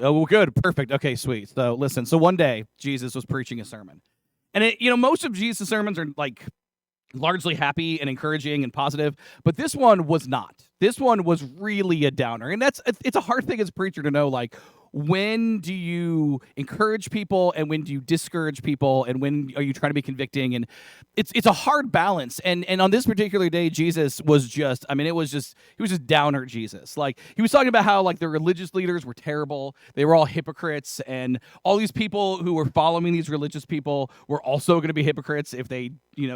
Oh, good. Perfect. Okay, sweet. So listen. So one day Jesus was preaching a sermon. And most of Jesus' sermons are like largely happy and encouraging and positive, but this one was not. This one was really a downer. And it's a hard thing as a preacher to know, like, when do you encourage people and when do you discourage people and when are you trying to be convicting? And it's a hard balance. And on this particular day, Jesus was just, he was just downer Jesus. Like, he was talking about how, like, the religious leaders were terrible. They were all hypocrites, and all these people who were following these religious people were also going to be hypocrites if they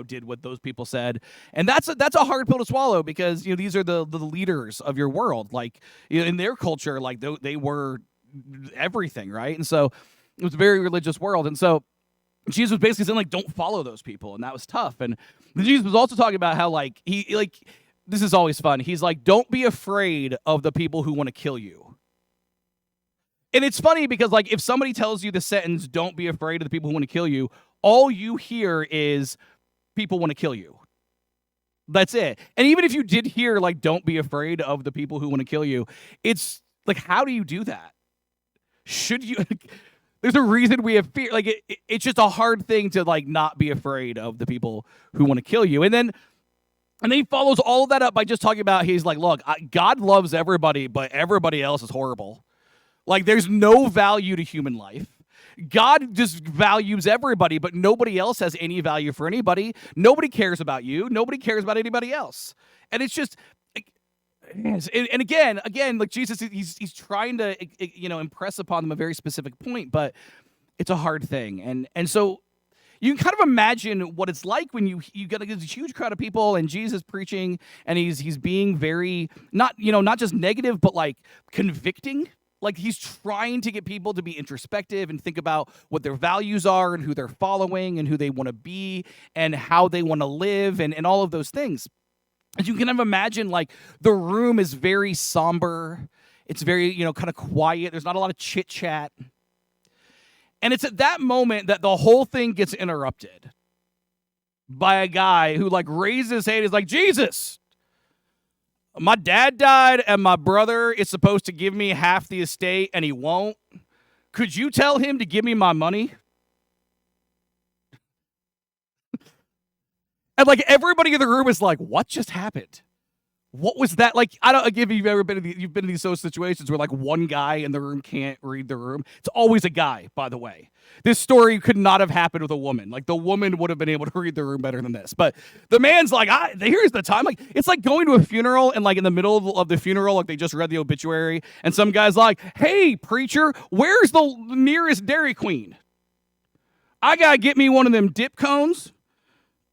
did what those people said. And that's a hard pill to swallow, because these are the leaders of your world. Like, in their culture, like, they were everything, right? And so it was a very religious world. And so Jesus was basically saying, like, don't follow those people. And that was tough. And Jesus was also talking about how, like, this is always fun. He's like, don't be afraid of the people who want to kill you. And it's funny because, like, if somebody tells you the sentence, don't be afraid of the people who want to kill you, all you hear is people want to kill you. That's it. And even if you did hear, like, don't be afraid of the people who want to kill you, it's like, how do you do that? Should you? There's a reason we have fear. Like, it's just a hard thing to, like, not be afraid of the people who want to kill you. And then he follows all of that up by just talking about, he's like, look, God loves everybody, but everybody else is horrible. Like, there's no value to human life. God just values everybody, but nobody else has any value for anybody. Nobody cares about you. Nobody cares about anybody else. And it's just, and again, like, Jesus, he's trying to, impress upon them a very specific point, but it's a hard thing. And so you can kind of imagine what it's like when you get this huge crowd of people and Jesus preaching, and he's being very, not just negative, but, like, convicting. Like, he's trying to get people to be introspective and think about what their values are and who they're following and who they want to be and how they want to live and all of those things. As you can kind of imagine, like, the room is very somber. It's very, kind of quiet. There's not a lot of chit chat. And it's at that moment that the whole thing gets interrupted by a guy who, like, raises his hand. He's like, Jesus, my dad died and my brother is supposed to give me half the estate and he won't. Could you tell him to give me my money? And, like, everybody in the room is like, what just happened? What was that? Like, I don't give you've ever been you've been in these situations where, like, one guy in the room can't read the room. It's always a guy, by the way. This story could not have happened with a woman. Like, the woman would have been able to read the room better than this. But the man's like, here's the time. Like, it's like going to a funeral and, like, in the middle of the funeral, like, they just read the obituary and some guy's like, hey, preacher, where's the nearest Dairy Queen? I gotta get me one of them dip cones.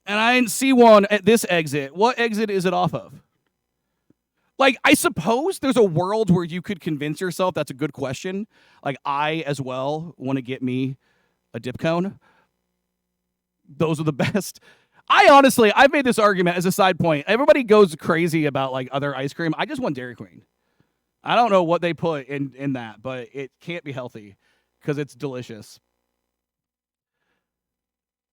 And I didn't see one at this exit. What exit is it off of? Like, I suppose there's a world where you could convince yourself that's a good question. Like, I, as well, want to get me a dip cone. Those are the best. I've made this argument as a side point. Everybody goes crazy about, like, other ice cream. I just want Dairy Queen. I don't know what they put in that, but it can't be healthy because it's delicious.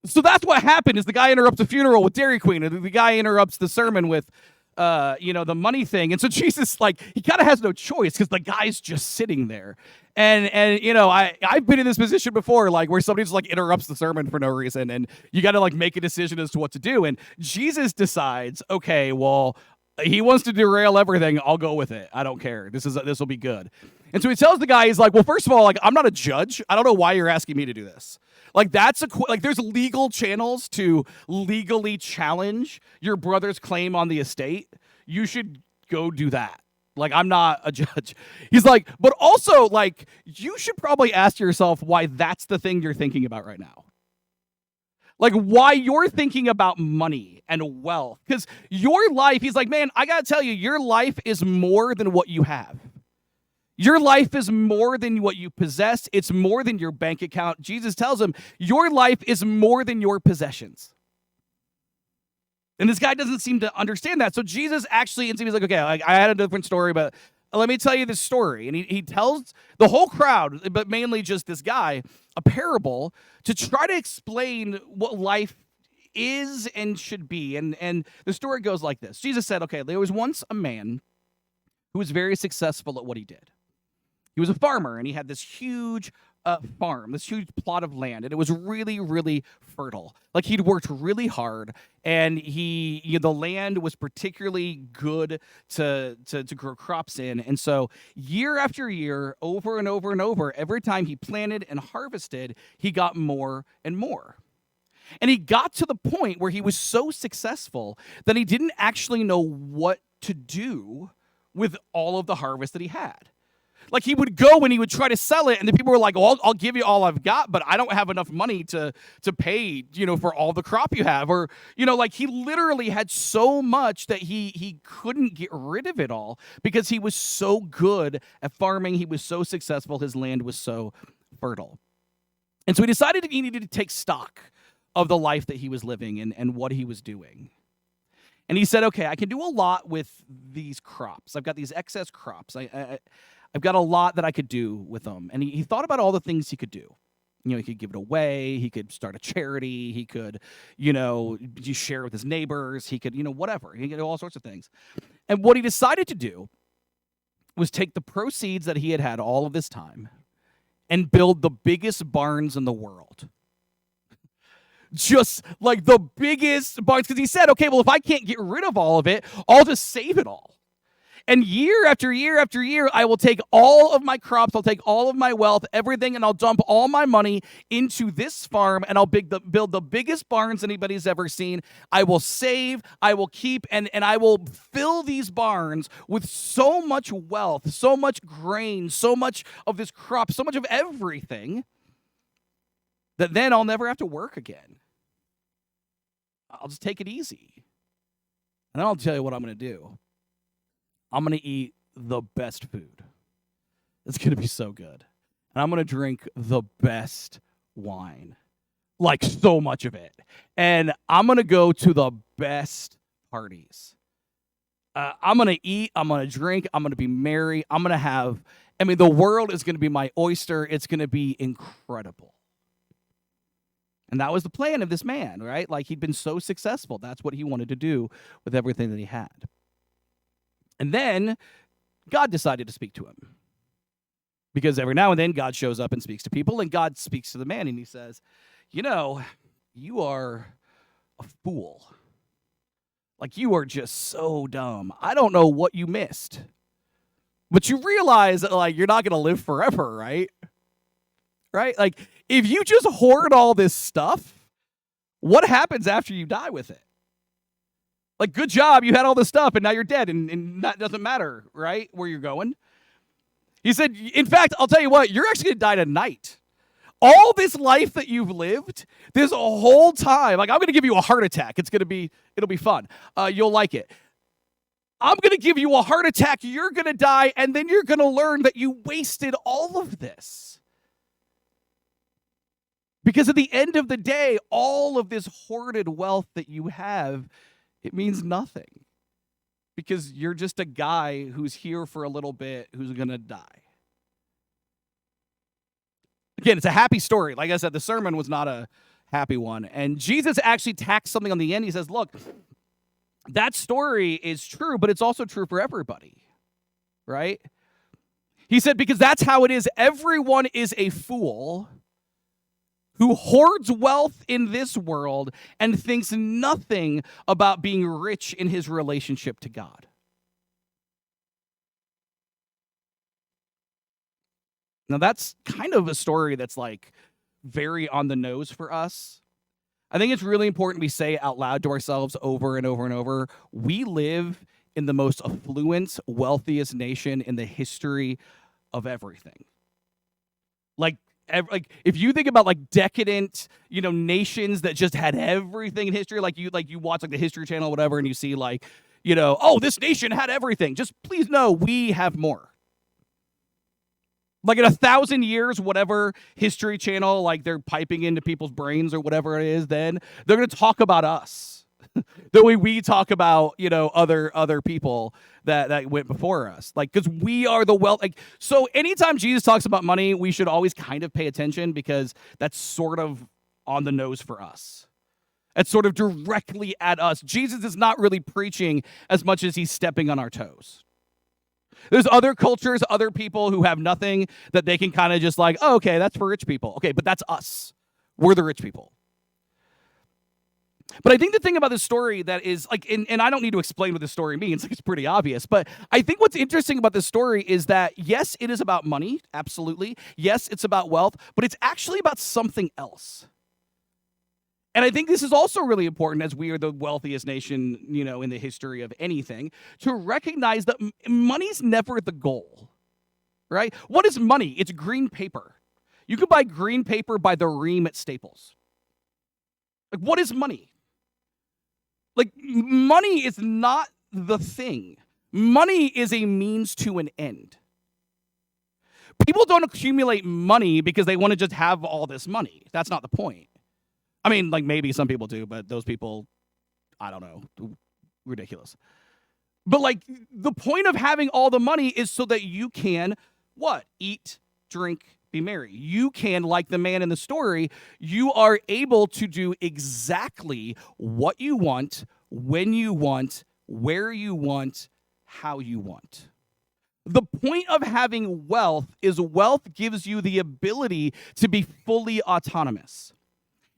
So that's what happened, is the guy interrupts the funeral with Dairy Queen, and the guy interrupts the sermon with, the money thing. And so Jesus, like, he kind of has no choice because the guy's just sitting there. And I've been in this position before, like, where somebody just, like, interrupts the sermon for no reason, and you got to, like, make a decision as to what to do. And Jesus decides, okay, well, he wants to derail everything. I'll go with it. I don't care. This will be good. And so he tells the guy, he's like, well, first of all, like, I'm not a judge. I don't know why you're asking me to do this. Like, there's legal channels to legally challenge your brother's claim on the estate. You should go do that. Like, I'm not a judge. He's like, but also, like, you should probably ask yourself why that's the thing you're thinking about right now. Like, why you're thinking about money and wealth. Because your life, he's like, man, I got to tell you, your life is more than what you have. Your life is more than what you possess. It's more than your bank account. Jesus tells him, your life is more than your possessions. And this guy doesn't seem to understand that. So Jesus actually, he's like, okay, I had a different story, but let me tell you this story. And he tells the whole crowd, but mainly just this guy, a parable to try to explain what life is and should be. And the story goes like this. Jesus said, okay, there was once a man who was very successful at what he did. He was a farmer, and he had this huge farm, this huge plot of land, and it was really, really fertile. Like, he'd worked really hard, and the land was particularly good to grow crops in. And so, year after year, over and over and over, every time he planted and harvested, he got more and more. And he got to the point where he was so successful that he didn't actually know what to do with all of the harvest that he had. Like, he would go and he would try to sell it, and the people were like, "Well, I'll give you all I've got, but I don't have enough money to pay, for all the crop you have." Or, like, he literally had so much that he couldn't get rid of it all because he was so good at farming. He was so successful. His land was so fertile. And so he decided he needed to take stock of the life that he was living and what he was doing. And he said, okay, I can do a lot with these crops. I've got these excess crops. I've got a lot that I could do with them. And he thought about all the things he could do. He could give it away. He could start a charity. He could, just share with his neighbors. He could, whatever. He could do all sorts of things. And what he decided to do was take the proceeds that he had all of this time and build the biggest barns in the world. Just like the biggest barns. Because he said, okay, well, if I can't get rid of all of it, I'll just save it all. And year after year after year, I will take all of my crops, I'll take all of my wealth, everything, and I'll dump all my money into this farm, and I'll build the biggest barns anybody's ever seen. I will save, I will keep, and I will fill these barns with so much wealth, so much grain, so much of this crop, so much of everything, that then I'll never have to work again. I'll just take it easy. And then I'll tell you what I'm going to do. I'm going to eat the best food. It's going to be so good. And I'm going to drink the best wine. Like, so much of it. And I'm going to go to the best parties. I'm going to eat. I'm going to drink. I'm going to be merry. I'm going to have, the world is going to be my oyster. It's going to be incredible. And that was the plan of this man, right? Like, he'd been so successful. That's what he wanted to do with everything that he had. And then God decided to speak to him. Because every now and then God shows up and speaks to people, and God speaks to the man, and he says, you are a fool. Like, you are just so dumb. I don't know what you missed. But you realize that, like, you're not going to live forever, right? Right? Like, if you just hoard all this stuff, what happens after you die with it? Like, good job, you had all this stuff, and now you're dead, and that doesn't matter, right, where you're going. He said, in fact, I'll tell you what, you're actually going to die tonight. All this life that you've lived, this whole time, like, I'm going to give you a heart attack. It'll be fun. You'll like it. I'm going to give you a heart attack. You're going to die, and then you're going to learn that you wasted all of this. Because at the end of the day, all of this hoarded wealth that you have, it means nothing. Because you're just a guy who's here for a little bit who's going to die. Again, it's a happy story. Like I said, the sermon was not a happy one. And Jesus actually tacks something on the end. He says, look, that story is true, but it's also true for everybody. Right? He said, because that's how it is. Everyone is a fool who hoards wealth in this world and thinks nothing about being rich in his relationship to God. Now, that's kind of a story that's like very on the nose for us. I think it's really important we say out loud to ourselves over and over and over, we live in the most affluent, wealthiest nation in the history of everything. Like, if you think about like decadent, nations that just had everything in history, like you watch like the History Channel or whatever, and you see like, oh, this nation had everything. Just please know we have more. Like in 1,000 years, whatever History Channel, like they're piping into people's brains or whatever it is, then they're going to talk about us. The way we talk about, other people that went before us. Like, because we are the wealth. Like, so anytime Jesus talks about money, we should always kind of pay attention because that's sort of on the nose for us. It's sort of directly at us. Jesus is not really preaching as much as he's stepping on our toes. There's other cultures, other people who have nothing that they can kind of just like, oh, okay, that's for rich people. Okay, but that's us. We're the rich people. But I think the thing about this story that is like, and I don't need to explain what this story means, like it's pretty obvious, but I think what's interesting about this story is that, yes, it is about money, absolutely. Yes, it's about wealth, but it's actually about something else. And I think this is also really important, as we are the wealthiest nation, in the history of anything, to recognize that money's never the goal, right? What is money? It's green paper. You can buy green paper by the ream at Staples. Like, what is money? Like, money is not the thing. Money is a means to an end. People don't accumulate money because they want to just have all this money. That's not the point. I mean, like, maybe some people do, but those people, I don't know, ridiculous. But, like, the point of having all the money is so that you can, what? Eat, drink, be merry. You can, like the man in the story, you are able to do exactly what you want, when you want, where you want, how you want. The point of having wealth is wealth gives you the ability to be fully autonomous.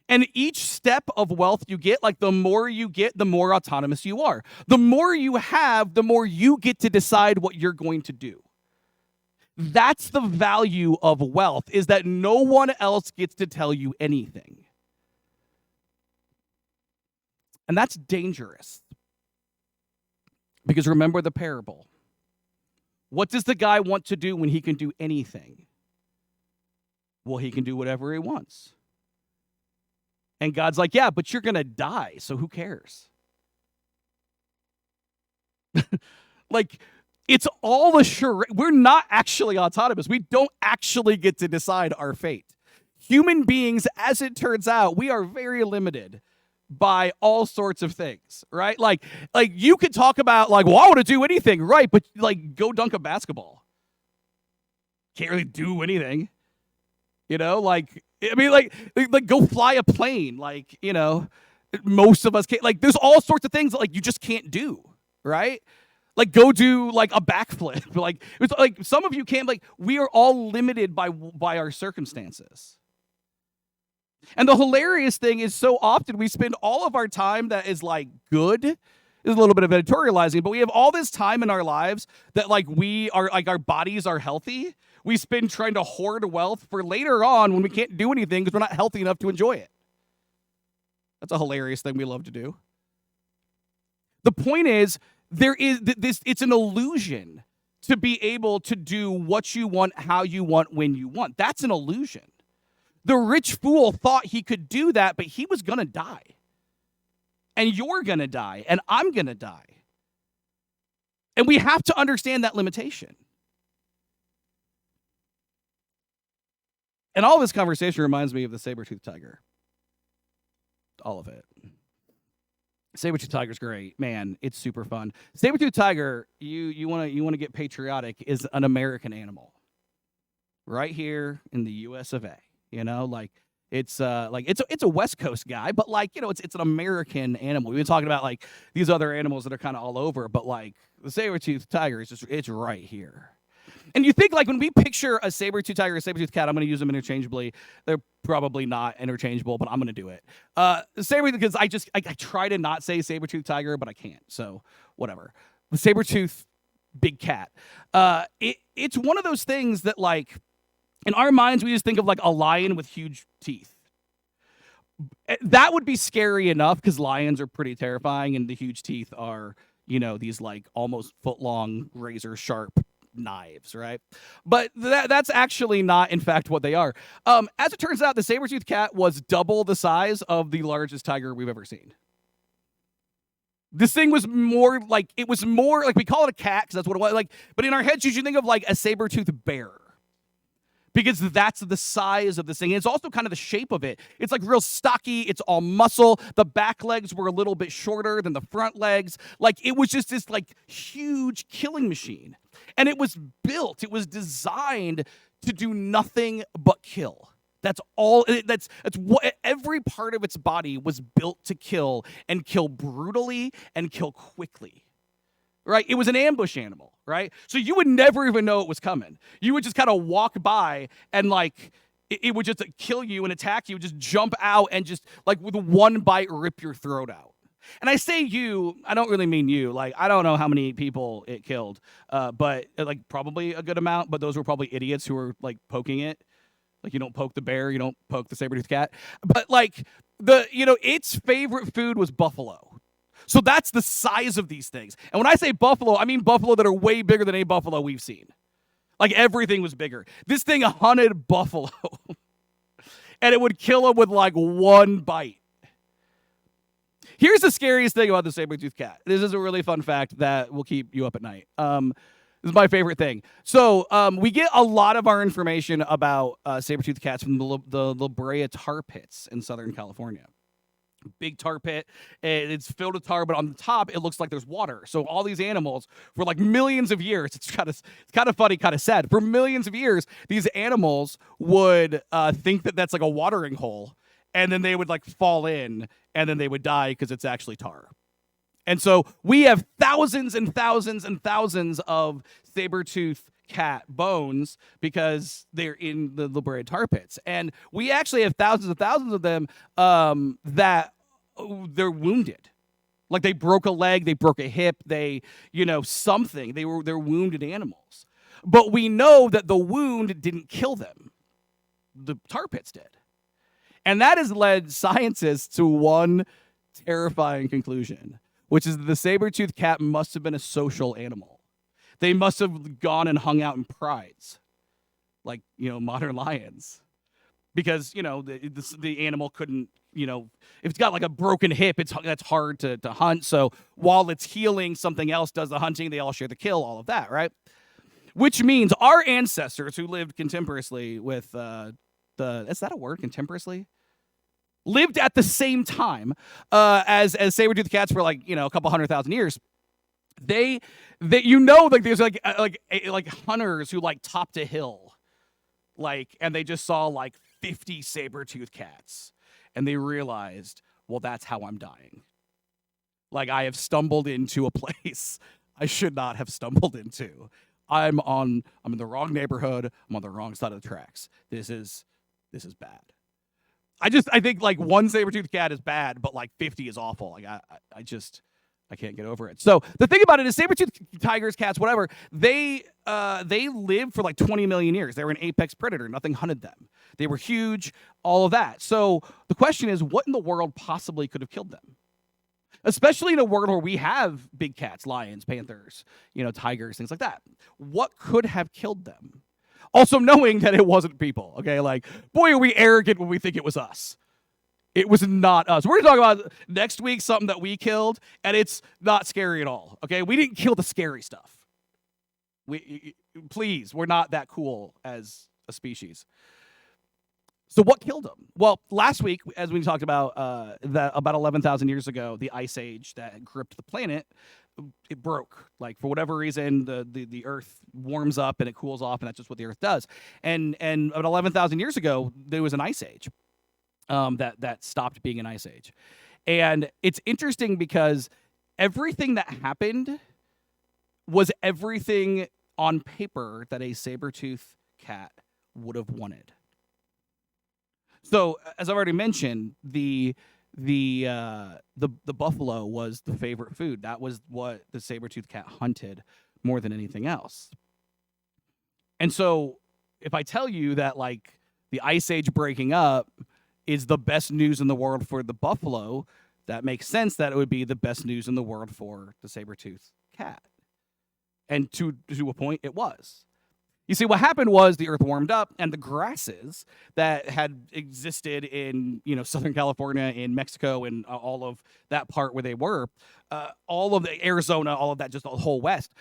And each step of wealth you get, like the more you get, the more autonomous you are. The more you have, the more you get to decide what you're going to do. That's the value of wealth, is that no one else gets to tell you anything. And that's dangerous. Because remember the parable. What does the guy want to do when he can do anything? Well, he can do whatever he wants. And God's like, yeah, but you're going to die, so who cares? Like, it's all a charade. We're not actually autonomous. We don't actually get to decide our fate. Human beings, as it turns out, we are very limited by all sorts of things, right? Like you could talk about, like, well, I want to do anything, right? But, like, go dunk a basketball. Can't really do anything. Like, I mean, like go fly a plane. Like, most of us can't. Like, there's all sorts of things that, like, you just can't do, right? Like, go do, like, a backflip. Like, it's like some of you can't. Like, we are all limited by our circumstances. And the hilarious thing is, so often we spend all of our time that is, like, good. Is a little bit of editorializing, but we have all this time in our lives that, like, we are, like, our bodies are healthy. We spend trying to hoard wealth for later on when we can't do anything because we're not healthy enough to enjoy it. That's a hilarious thing we love to do. The point is, there is this, it's an illusion to be able to do what you want, how you want, when you want. That's an illusion. The rich fool thought he could do that, but he was going to die. And you're going to die, and I'm going to die. And we have to understand that limitation. And all of this conversation reminds me of the saber-toothed tiger. All of it. Saber-toothed tiger's great. Man, it's super fun. Saber-toothed tiger, you want to get patriotic, is an American animal. Right here in the US of A. Like, it's a West Coast guy, but, like, it's an American animal. We've been talking about, like, these other animals that are kind of all over, but, like, the saber-toothed tiger is just, it's right here. And you think, like, when we picture a saber-toothed tiger, a saber-toothed cat, I'm going to use them interchangeably. They're probably not interchangeable, but I'm going to do it. Because I try to not say saber-toothed tiger, but I can't. So whatever. The saber-toothed big cat. It's one of those things that, like, in our minds, we just think of, like, a lion with huge teeth. That would be scary enough because lions are pretty terrifying, and the huge teeth are, these, like, almost foot-long, razor-sharp knives, right? But that's actually not, in fact, what they are. As it turns out, the saber-toothed cat was double the size of the largest tiger we've ever seen. This thing was more like, we call it a cat because that's what it was, like, but in our heads, you should think of, like, a saber-toothed bear. Because that's the size of this thing. And it's also kind of the shape of it. It's, like, real stocky. It's all muscle. The back legs were a little bit shorter than the front legs. Like, it was just this, like, huge killing machine. And it was designed to do nothing but kill. That's all. That's what every part of its body was built to kill, and kill brutally and kill quickly. right? It was an ambush animal, right? So you would never even know it was coming. You would just kind of walk by and like it would just kill you and attack you, just jump out and just like with one bite rip your throat out. And I say you, I don't really mean you. Like, I don't know how many people it killed, but like probably a good amount. But those were probably idiots who were like poking it. Like, you don't poke the bear, you don't poke the saber-toothed cat. But like its favorite food was buffalo. So that's the size of these things. And when I say buffalo, I mean buffalo that are way bigger than any buffalo we've seen. Like everything was bigger. This thing hunted buffalo. And it would kill them with like one bite. Here's the scariest thing about the saber-toothed cat. This is a really fun fact that will keep you up at night. This is my favorite thing. So we get a lot of our information about saber-toothed cats from the La Brea tar pits in Southern California. Big tar pit. It's filled with tar, but on the top, it looks like there's water. So all these animals, for like millions of years, it's kind of funny, kind of sad. For millions of years, these animals would think that that's like a watering hole, and then they would like fall in, and then they would die because it's actually tar. And so we have thousands and thousands and thousands of saber-toothed cat bones because they're in the La Brea tar pits. And we actually have thousands and thousands of them that they're wounded. Like they broke a leg, they broke a hip, they, something. They're wounded animals. But we know that the wound didn't kill them. The tar pits did. And that has led scientists to one terrifying conclusion, which is that the saber-toothed cat must have been a social animal. They must have gone and hung out in prides, like, modern lions. Because, the animal couldn't, if it's got like a broken hip, that's hard to hunt. So while it's healing, something else does the hunting. They all share the kill, all of that, right? Which means our ancestors who lived contemporaneously with is that a word, contemporaneously? Lived at the same time as saber-toothed cats for like, a couple 100,000 years. They like there's like hunters who like topped a hill, like, and they just saw like 50 saber-toothed cats, and they realized, well, that's how I'm dying. Like, I have stumbled into a place I should not have stumbled into. I'm in the wrong neighborhood. I'm on the wrong side of the tracks. This is bad. I think like one saber-toothed cat is bad, but like 50 is awful. Like I can't get over it. So the thing about it is saber-toothed tigers, cats, whatever, they lived for like 20 million years. They were an apex predator. Nothing hunted them. They were huge, all of that. So the question is, what in the world possibly could have killed them? Especially in a world where we have big cats, lions, panthers, tigers, things like that. What could have killed them? Also knowing that it wasn't people, okay? Like, boy, are we arrogant when we think it was us. It was not us. We're going to talk about next week something that we killed, and it's not scary at all, okay? We didn't kill the scary stuff. Please, we're not that cool as a species. So what killed them? Well, last week, as we talked about, that about 11,000 years ago, the ice age that gripped the planet, it broke. Like, for whatever reason, the Earth warms up and it cools off, and that's just what the Earth does. And about 11,000 years ago, there was an ice age that stopped being an ice age. And it's interesting because everything that happened was everything on paper that a saber-toothed cat would have wanted. So, as I've already mentioned, the buffalo was the favorite food. That was what the saber-toothed cat hunted more than anything else. And so, if I tell you that, like, the ice age breaking up is the best news in the world for the buffalo, that makes sense that it would be the best news in the world for the saber-toothed cat. And to a point, it was. You see, what happened was the Earth warmed up, and the grasses that had existed in, Southern California, in Mexico, and all of that part where they were, all of the Arizona, all of that, just the whole West,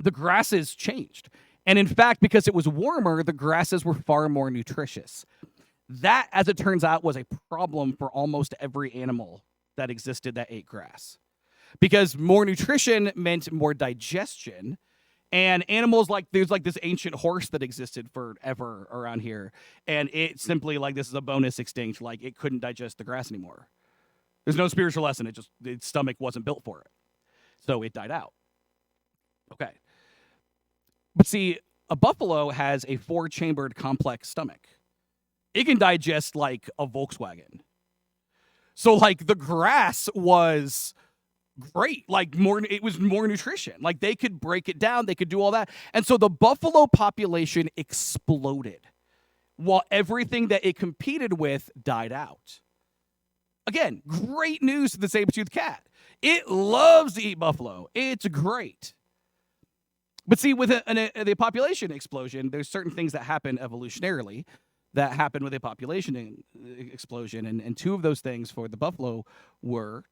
the grasses changed. And in fact, because it was warmer, the grasses were far more nutritious. That, as it turns out, was a problem for almost every animal that existed that ate grass. Because more nutrition meant more digestion. And animals there's this ancient horse that existed forever around here. And it simply, this is a bonus extinct. It couldn't digest the grass anymore. There's no spiritual lesson. Its stomach wasn't built for it. So it died out. Okay. But see, a buffalo has a 4-chambered complex stomach. It can digest like a Volkswagen. So like the grass was great. Like it was more nutrition. Like they could break it down, they could do all that. And so the buffalo population exploded while everything that it competed with died out. Again, great news to the saber-toothed cat. It loves to eat buffalo. It's great. But see, with the population explosion, there's certain things that happen evolutionarily that happen with a population explosion. And two of those things for the buffalo were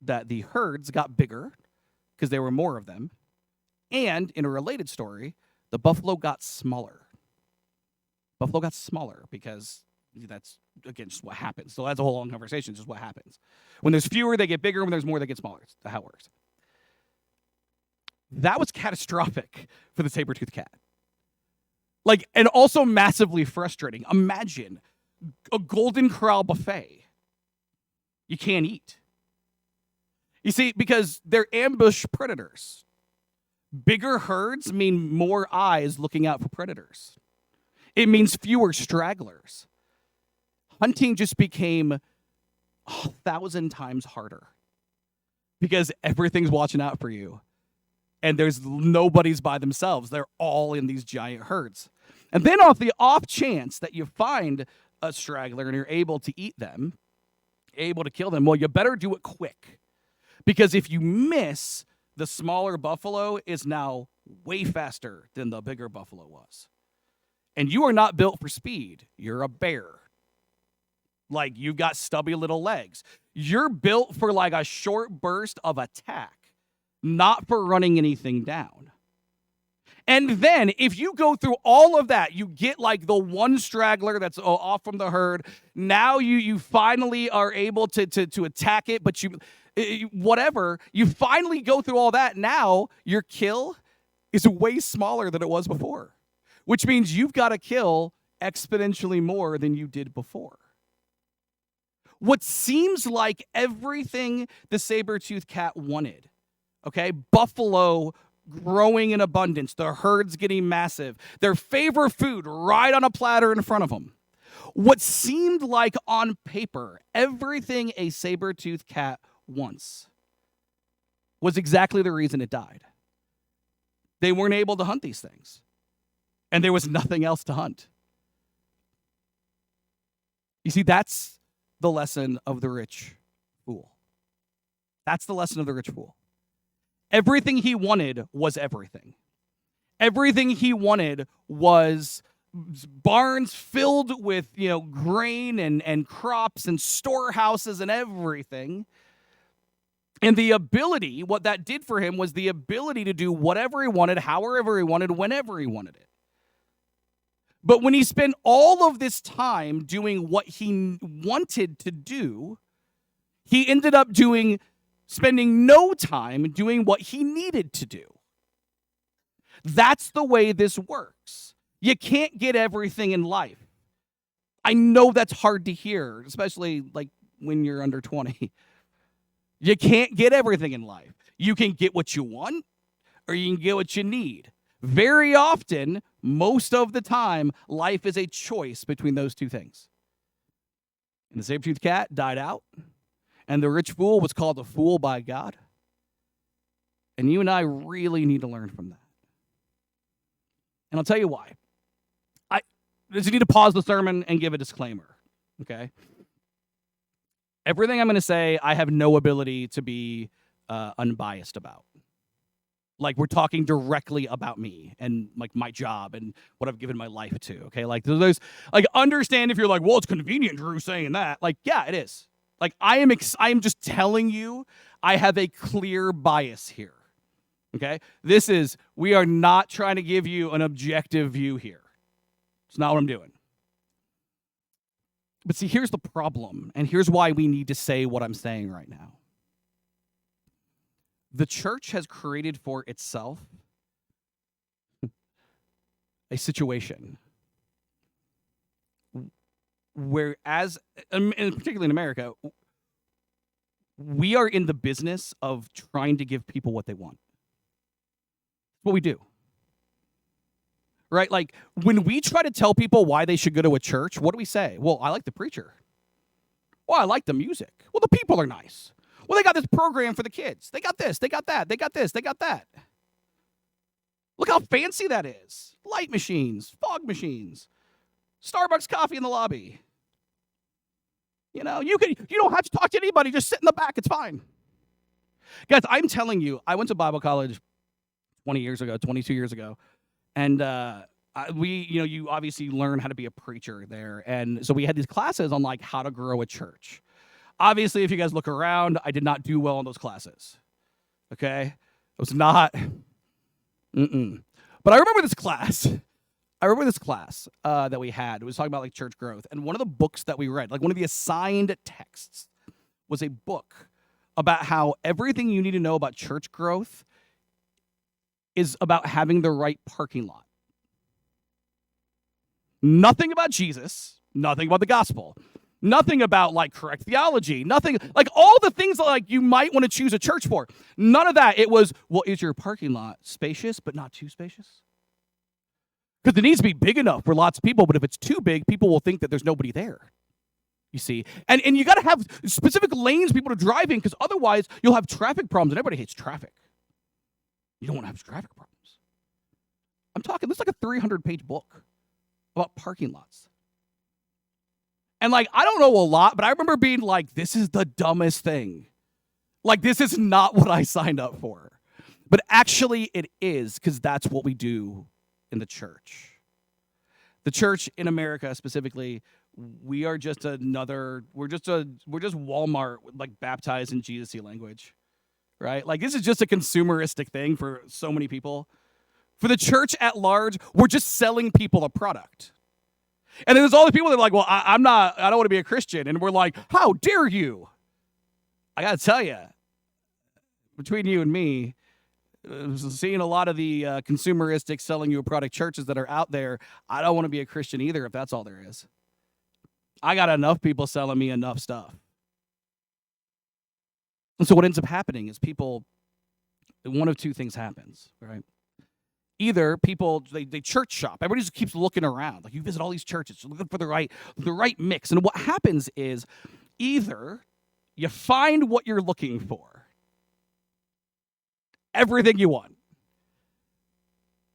that the herds got bigger because there were more of them. And in a related story, the buffalo got smaller. Buffalo got smaller because that's, again, just what happens. So that's a whole long conversation. It's just what happens. When there's fewer, they get bigger. When there's more, they get smaller. That's how it works. That was catastrophic for the saber-toothed cat. Like, and also massively frustrating. Imagine a Golden Corral buffet you can't eat. You see, because they're ambush predators. Bigger herds mean more eyes looking out for predators. It means fewer stragglers. Hunting just became 1,000 times harder because everything's watching out for you. And there's nobody's by themselves. They're all in these giant herds. And then off the off chance that you find a straggler and you're able to eat them, able to kill them, well, you better do it quick. Because if you miss, the smaller buffalo is now way faster than the bigger buffalo was. And you are not built for speed. You're a bear. Like, you've got stubby little legs. You're built for like a short burst of attack, not for running anything down. And then if you go through all of that, you get like the one straggler that's off from the herd. Now you finally are able to attack it, but whatever, you finally go through all that. Now your kill is way smaller than it was before, which means you've got to kill exponentially more than you did before. What seems like everything the saber-toothed cat wanted, okay? Buffalo growing in abundance, the herds getting massive, their favorite food right on a platter in front of them. What seemed like on paper everything a saber-toothed cat wants was exactly the reason it died. They weren't able to hunt these things, and there was nothing else to hunt. You see, that's the lesson of the rich fool. That's the lesson of the rich fool. Everything he wanted was everything. Everything he wanted was barns filled with, grain and crops and storehouses and everything. And the ability, what that did for him was the ability to do whatever he wanted, however he wanted, whenever he wanted it. But when he spent all of this time doing what he wanted to do, he ended up spending no time doing what he needed to do. That's the way this works. You can't get everything in life. I know that's hard to hear, especially like when you're under 20. You can't get everything in life. You can get what you want, or you can get what you need. Very often, most of the time, life is a choice between those two things. And the saber-toothed cat died out, and the rich fool was called a fool by God. And you and I really need to learn from that. And I'll tell you why. I just need to pause the sermon and give a disclaimer, okay? Everything I'm going to say, I have no ability to be unbiased about. Like, we're talking directly about me and like my job and what I've given my life to, okay? Like, there's like, understand if you're like, well, it's convenient Drew saying that. Like, yeah, it is. Like, I am just telling you, I have a clear bias here. Okay? We are not trying to give you an objective view here. It's not what I'm doing. But see, here's the problem, and here's why we need to say what I'm saying right now. The church has created for itself a situation where, and particularly in America, we are in the business of trying to give people what they want. what we do. Right? Like when we try to tell people why they should go to a church, what do we say? Well, I like the preacher. Well, I like the music. Well, the people are nice. Well, they got this program for the kids. They got this, they got that, they got this, they got that. Look how fancy that is. Light machines, fog machines, Starbucks coffee in the lobby. You know, you don't have to talk to anybody, just sit in the back, it's fine. Guys, I'm telling you, I went to Bible college 22 years ago, and you obviously learn how to be a preacher there. And so we had these classes on like how to grow a church. Obviously, if you guys look around, I did not do well in those classes. Okay? It was not. But I remember this class. That we had. It was talking about like church growth. And one of the books that we read, like one of the assigned texts, was a book about how everything you need to know about church growth is about having the right parking lot. Nothing about Jesus, nothing about the gospel, nothing about like correct theology, nothing like all the things that like you might want to choose a church for. None of that. It was, well, is your parking lot spacious but not too spacious? Because it needs to be big enough for lots of people, but if it's too big, people will think that there's nobody there. You see? And you got to have specific lanes for people to drive in, because otherwise you'll have traffic problems, and everybody hates traffic. You don't want to have traffic problems. I'm talking, this is like a 300-page book about parking lots. And like, I don't know a lot, but I remember being like, this is the dumbest thing. Like, this is not what I signed up for. But actually it is, because that's what we do in the church. The church in America specifically, we are just we're just Walmart, like baptized in Jesus-y language, right? Like this is just a consumeristic thing for so many people. For the church at large, we're just selling people a product. And then there's all the people that are like, well, I don't want to be a Christian. And we're like, how dare you? I got to tell you, between you and me, seeing a lot of the consumeristic selling you a product churches that are out there, I don't want to be a Christian either if that's all there is. I got enough people selling me enough stuff. And so what ends up happening is one of two things happens, right? Either people, they church shop. Everybody just keeps looking around. Like you visit all these churches, looking for the right mix. And what happens is either you find what you're looking for, everything you want.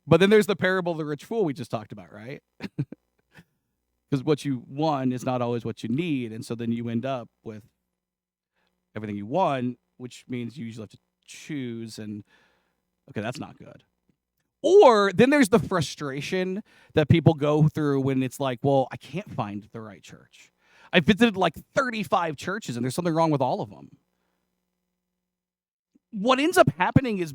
But then there's the parable of the rich fool we just talked about, right? Because what you want is not always what you need. And so then you end up with everything you want, which means you usually have to choose. And okay, that's not good. Or then there's the frustration that people go through when it's like, well, I can't find the right church. I visited like 35 churches and there's something wrong with all of them. What ends up happening is,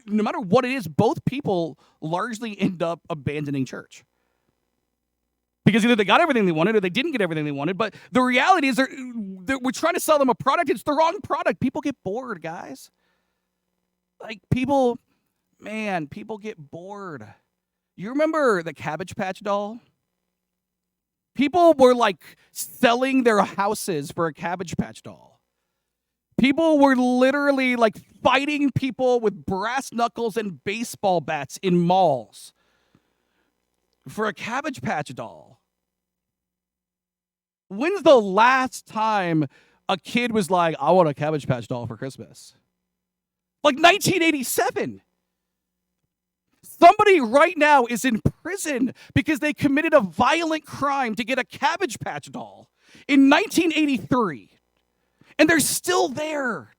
no matter what it is, both people largely end up abandoning church. Because either they got everything they wanted or they didn't get everything they wanted. But the reality is we're trying to sell them a product. It's the wrong product. People get bored, guys. Like people get bored. You remember the Cabbage Patch doll? People were like selling their houses for a Cabbage Patch doll. People were literally like fighting people with brass knuckles and baseball bats in malls for a Cabbage Patch doll. When's the last time a kid was like, I want a Cabbage Patch doll for Christmas? Like 1987. Somebody right now is in prison because they committed a violent crime to get a Cabbage Patch doll in 1983. And they're still there.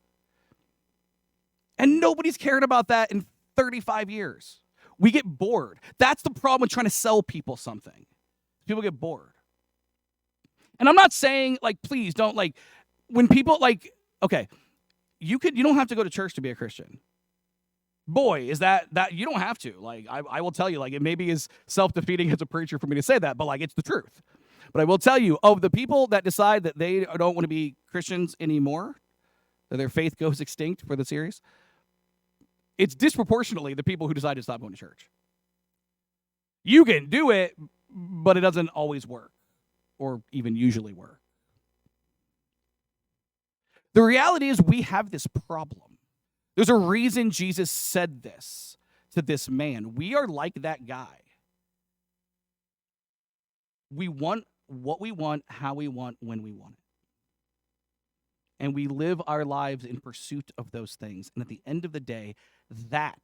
And nobody's cared about that in 35 years. We get bored. That's the problem with trying to sell people something. People get bored. And I'm not saying, like, please don't, like, when people, like, okay, you don't have to go to church to be a Christian. Boy, is that you don't have to. Like, I will tell you, like, it maybe is self-defeating as a preacher for me to say that, but, like, it's the truth. But I will tell you, of the people that decide that they don't want to be Christians anymore, that their faith goes extinct for the series, it's disproportionately the people who decide to stop going to church. You can do it, but it doesn't always work, or even usually work. The reality is we have this problem. There's a reason Jesus said this, to this man. We are like that guy. We want what we want, how we want, when we want it. And we live our lives in pursuit of those things. And at the end of the day, that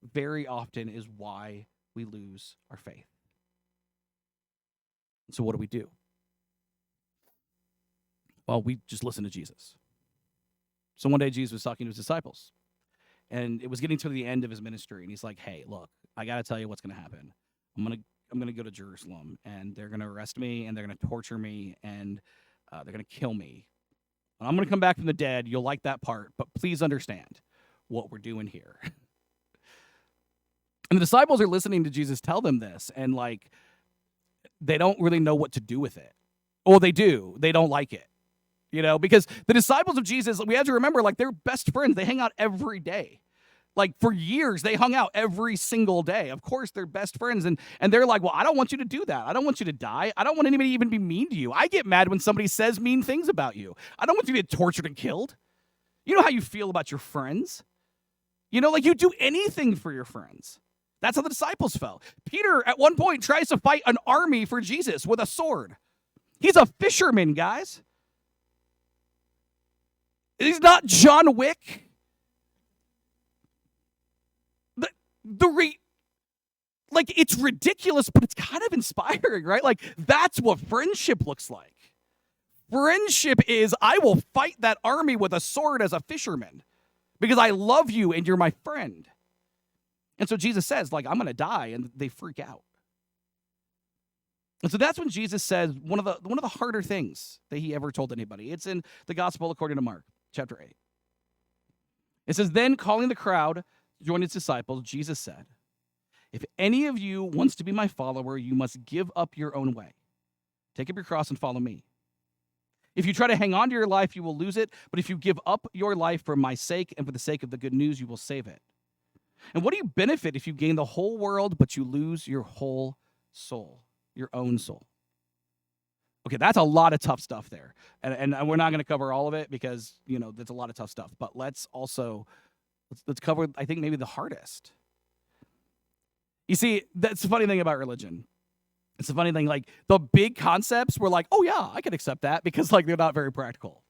very often is why we lose our faith. So what do? Well, we just listen to Jesus. So one day Jesus was talking to his disciples, and it was getting to the end of his ministry, and he's like, hey, look, I got to tell you what's going to happen. I'm going to go to Jerusalem, and they're going to arrest me, and they're going to torture me, and they're going to kill me. And I'm going to come back from the dead. You'll like that part, but please understand what we're doing here. And the disciples are listening to Jesus tell them this, and like, they don't really know what to do with it. Well, they do. They don't like it. You know, because the disciples of Jesus, we have to remember, like, they're best friends. They hang out every day. Like, for years, they hung out every single day. Of course, they're best friends. And they're like, well, I don't want you to do that. I don't want you to die. I don't want anybody to even be mean to you. I get mad when somebody says mean things about you. I don't want you to get tortured and killed. You know how you feel about your friends. You know, like, you do anything for your friends. That's how the disciples felt. Peter, at one point, tries to fight an army for Jesus with a sword. He's a fisherman, guys. He's not John Wick. Like, it's ridiculous, but it's kind of inspiring, right? Like, that's what friendship looks like. Friendship is, I will fight that army with a sword as a fisherman because I love you and you're my friend. And so Jesus says, like, I'm going to die, and they freak out. And so that's when Jesus says one of the harder things that he ever told anybody. It's in the Gospel according to Mark, chapter 8. It says, then calling the crowd to join his disciples, Jesus said, if any of you wants to be my follower, you must give up your own way. Take up your cross and follow me. If you try to hang on to your life, you will lose it. But if you give up your life for my sake and for the sake of the good news, you will save it. And what do you benefit if you gain the whole world, but you lose your whole soul, your own soul? Okay, that's a lot of tough stuff there. And we're not going to cover all of it because, you know, that's a lot of tough stuff. But let's cover, I think, maybe the hardest. You see, that's the funny thing about religion. It's a funny thing, like, the big concepts were like, oh, yeah, I can accept that because, like, they're not very practical.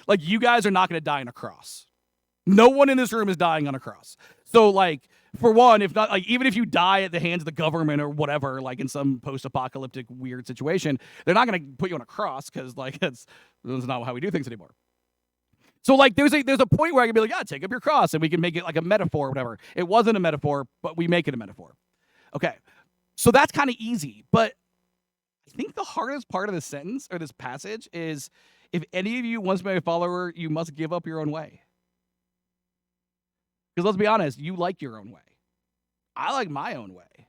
Like, you guys are not going to die on a cross. No one in this room is dying on a cross. So, like, for one, if not, like, even if you die at the hands of the government or whatever, like in some post-apocalyptic weird situation, they're not going to put you on a cross because, like, that's not how we do things anymore. So, like, there's a point where I can be like, yeah, take up your cross, and we can make it like a metaphor or whatever. It wasn't a metaphor, but we make it a metaphor. Okay, so that's kind of easy. But I think the hardest part of this sentence or this passage is, if any of you wants to be a follower, you must give up your own way. Because let's be honest, you like your own way. I like my own way.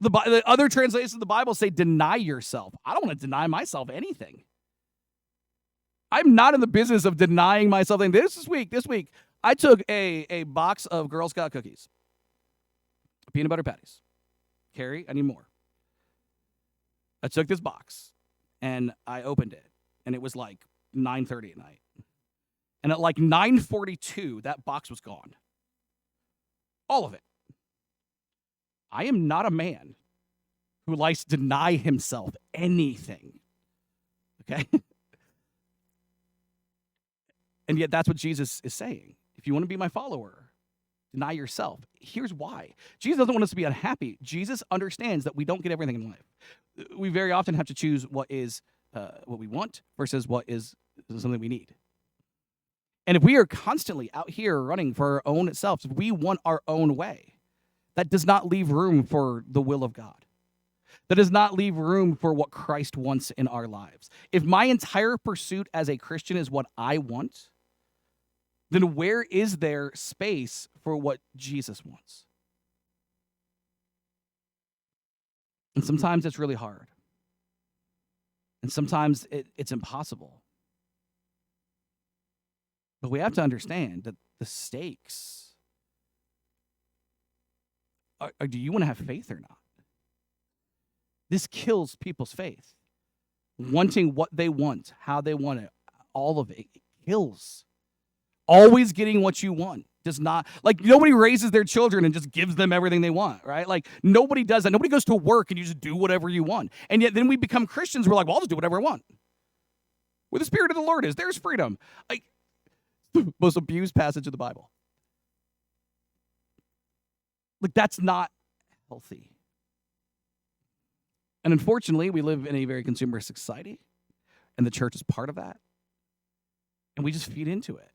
The other translations of the Bible say deny yourself. I don't want to deny myself anything. I'm not in the business of denying myself anything. This week, I took a box of Girl Scout cookies, peanut butter patties. Carrie, I need more. I took this box, and I opened it, and it was like 9:30 at night. And at like 9:42, that box was gone. All of it. I am not a man who likes to deny himself anything. Okay? And yet that's what Jesus is saying. If you want to be my follower, deny yourself. Here's why. Jesus doesn't want us to be unhappy. Jesus understands that we don't get everything in life. We very often have to choose what we want versus what is something we need. And if we are constantly out here running for our own selves, if we want our own way, that does not leave room for the will of God. That does not leave room for what Christ wants in our lives. If my entire pursuit as a Christian is what I want, then where is there space for what Jesus wants? And sometimes it's really hard. And sometimes it's impossible. But we have to understand that the stakes are do you want to have faith or not? This kills people's faith. Wanting what they want, how they want it, all of it kills. Always getting what you want Does not, like, nobody raises their children and just gives them everything they want, right? Like, nobody does that. Nobody goes to work and you just do whatever you want. And yet then we become Christians. We're like, well, I'll just do whatever I want. Where the Spirit of the Lord is, there's freedom. Like, most abused passage of the Bible. Like, that's not healthy. And unfortunately, we live in a very consumerist society, and the church is part of that. And we just feed into it.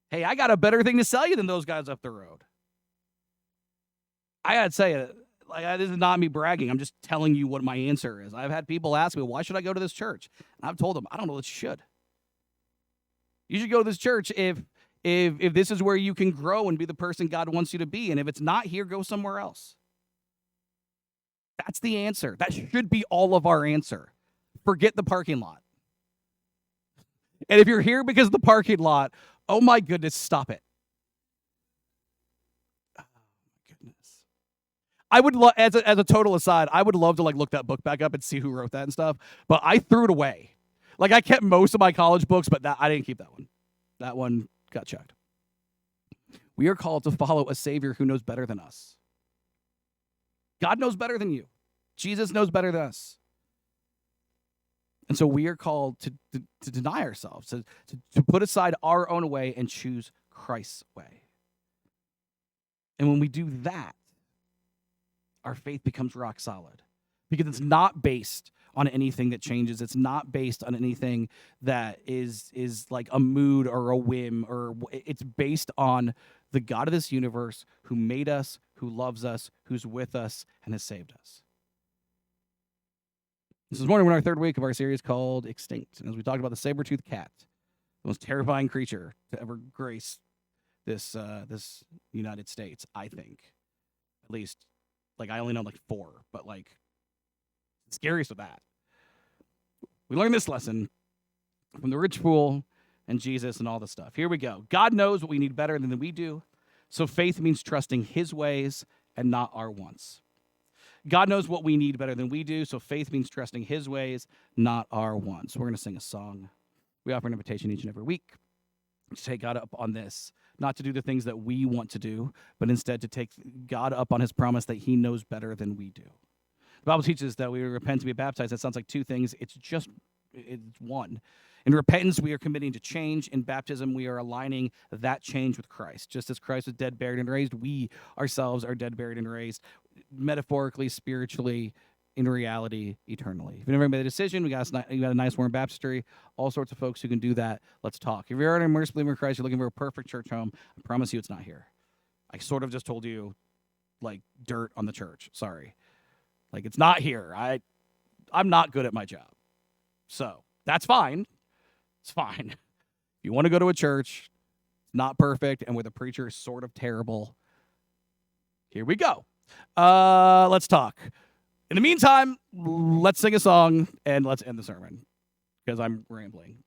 Hey, I got a better thing to sell you than those guys up the road. I gotta say it. Like, this is not me bragging. I'm just telling you what my answer is. I've had people ask me, why should I go to this church? And I've told them, I don't know that you should. You should go to this church if this is where you can grow and be the person God wants you to be. And if it's not here, go somewhere else. That's the answer. That should be all of our answer. Forget the parking lot. And if you're here because of the parking lot, oh my goodness, stop it. Oh my goodness. I would love, as a total aside, I would love to like look that book back up and see who wrote that and stuff. But I threw it away. Like, I kept most of my college books, but I didn't keep that one. That one got chucked. We are called to follow a Savior who knows better than us. God knows better than you. Jesus knows better than us. And so we are called to deny ourselves, to put aside our own way and choose Christ's way. And when we do that, our faith becomes rock solid because it's not based on anything that changes. It's not based on anything that is like a mood or a whim, or it's based on the God of this universe who made us, who loves us, who's with us, and has saved us. This morning we're in our third week of our series called Extinct. And as we talked about the saber-toothed cat, the most terrifying creature to ever grace this United States, I think. At least, like, I only know like 4, but like, the scariest of that. We learned this lesson from the rich fool and Jesus and all this stuff. Here we go. God knows what we need better than we do, so faith means trusting his ways and not our wants. God knows what we need better than we do, so faith means trusting his ways, not our wants. We're going to sing a song. We offer an invitation each and every week to take God up on this, not to do the things that we want to do, but instead to take God up on his promise that he knows better than we do. The Bible teaches that we repent to be baptized. That sounds like 2 things. It's one. In repentance, we are committing to change. In baptism, we are aligning that change with Christ. Just as Christ was dead, buried, and raised, we ourselves are dead, buried, and raised, metaphorically, spiritually, in reality, eternally. If you've never made a decision, we got a nice warm baptistry, all sorts of folks who can do that. Let's talk. If you're an immersed believer in Christ, you're looking for a perfect church home, I promise you it's not here. I sort of just told you, like, dirt on the church. Sorry. Like, it's not here. I'm not good at my job. So, that's fine. It's fine. If you want to go to a church, it's not perfect, and where the preacher is sort of terrible, here we go. Let's talk. In the meantime, let's sing a song, and let's end the sermon, because I'm rambling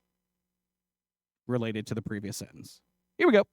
related to the previous sentence. Here we go.